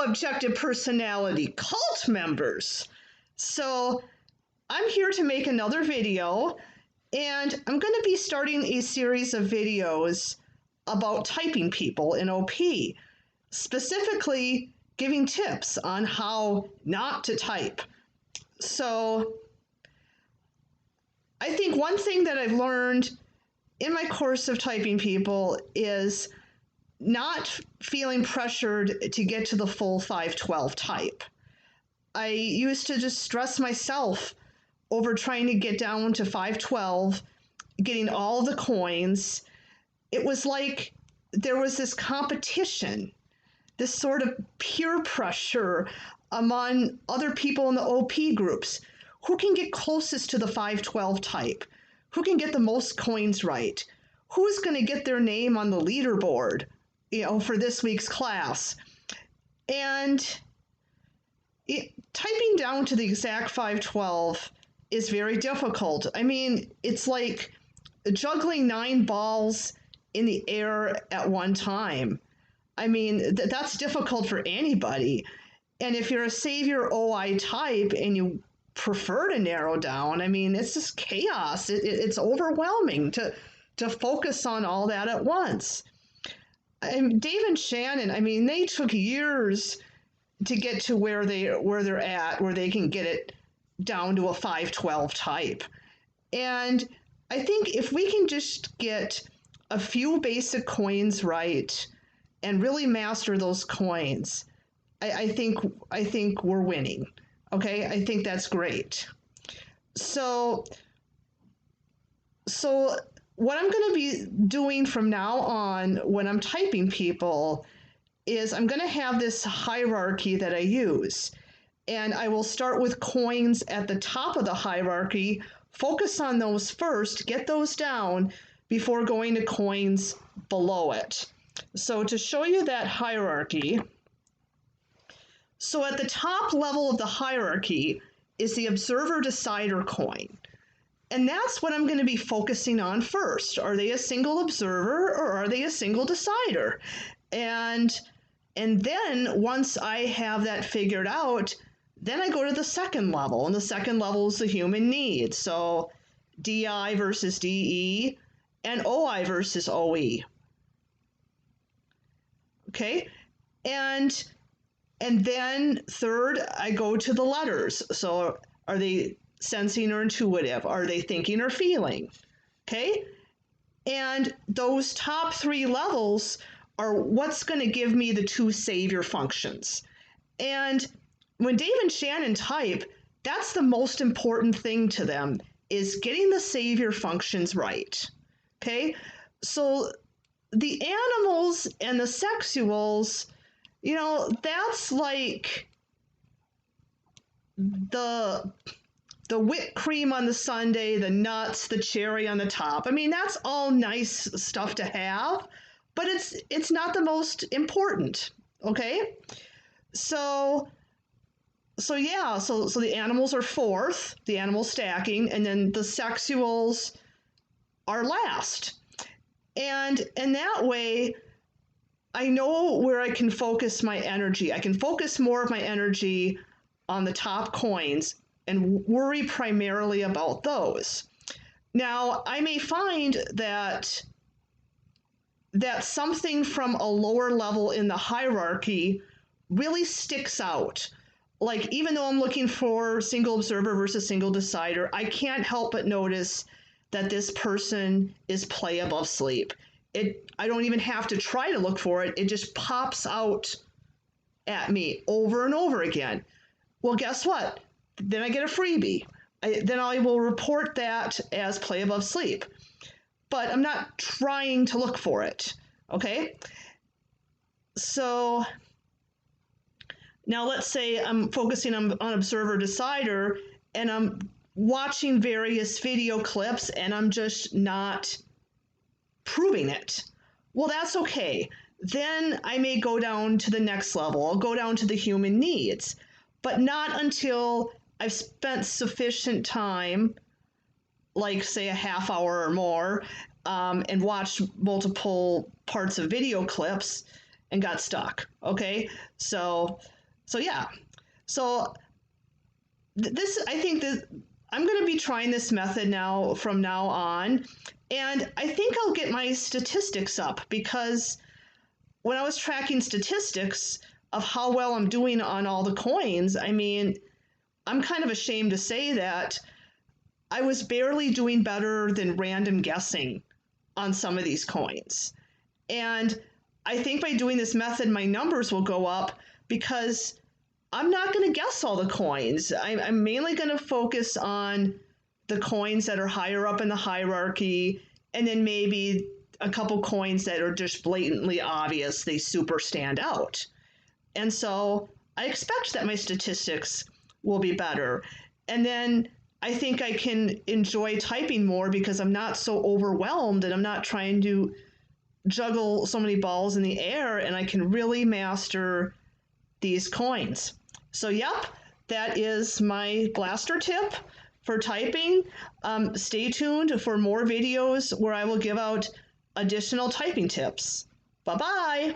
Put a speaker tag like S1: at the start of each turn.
S1: objective personality cult members. So I'm here to make another video, and I'm going to be starting a series of videos about typing people in OP, specifically giving tips on how not to type. So I think one thing that I've learned in my course of typing people is not feeling pressured to get to the full 512 type. I used to just stress myself over trying to get down to 512, getting all the coins. It was like there was this competition, this sort of peer pressure among other people in the OP groups. Who can get closest to the 512 type? Who can get the most coins right? Who's going to get their name on the leaderboard, for this week's class? And typing down to the exact 512 is very difficult. I mean, it's like juggling 9 balls in the air at one time. I mean, that's difficult for anybody. And if you're a Savior OI type and you prefer to narrow down, I mean, it's just chaos. It's overwhelming to focus on all that at once. Dave and Shannon, I mean, they took years to get to where they're at, where they can get it down to a 512 type. And I think if we can just get a few basic coins right and really master those coins, I think we're winning. Okay, I think that's great. So what I'm going to be doing from now on when I'm typing people is I'm going to have this hierarchy that I use. And I will start with coins at the top of the hierarchy, focus on those first, get those down before going to coins below it. So to show you that hierarchy, so at the top level of the hierarchy is the Observer Decider coin. And that's what I'm going to be focusing on first. Are they a single observer or are they a single decider? And then once I have that figured out, then I go to the second level, and the second level is the human need. So DI versus DE and OI versus OE. Okay? And then third, I go to the letters. So are they sensing or intuitive? Are they thinking or feeling? Okay? And those top 3 levels are what's going to give me the 2 savior functions. And when Dave and Shannon type, that's the most important thing to them, is getting the savior functions right. Okay? So the animals and the sexuals, that's like the whipped cream on the sundae, the nuts, the cherry on the top. I mean, that's all nice stuff to have, but it's not the most important, okay? So the animals are fourth, the animal stacking, and then the sexuals are last. And in that way, I know where I can focus my energy. I can focus more of my energy on the top coins and worry primarily about those. Now, I may find that something from a lower level in the hierarchy really sticks out. Like, even though I'm looking for single observer versus single decider, I can't help but notice that this person is play above sleep. I don't even have to try to look for it. It just pops out at me over and over again. Well, guess what? Then I get a freebie. Then I will report that as play above sleep. But I'm not trying to look for it, okay? So now let's say I'm focusing on Observer Decider, and I'm watching various video clips, and I'm just not proving it. Well, that's okay. Then I may go down to the next level. I'll go down to the human needs, but not until I've spent sufficient time, like say a half hour or more, and watched multiple parts of video clips and got stuck. Okay, so So yeah. So this, I think that I'm going to be trying this method now from now on. And I think I'll get my statistics up because when I was tracking statistics of how well I'm doing on all the coins, I mean, I'm kind of ashamed to say that I was barely doing better than random guessing on some of these coins. And I think by doing this method, my numbers will go up because I'm not going to guess all the coins. I'm mainly going to focus on the coins that are higher up in the hierarchy, and then maybe a couple coins that are just blatantly obvious. They super stand out. And so I expect that my statistics will be better. And then I think I can enjoy typing more because I'm not so overwhelmed and I'm not trying to juggle so many balls in the air, and I can really master these coins. So, yep, that is my Blaster tip for typing. Stay tuned for more videos where I will give out additional typing tips. Bye-bye.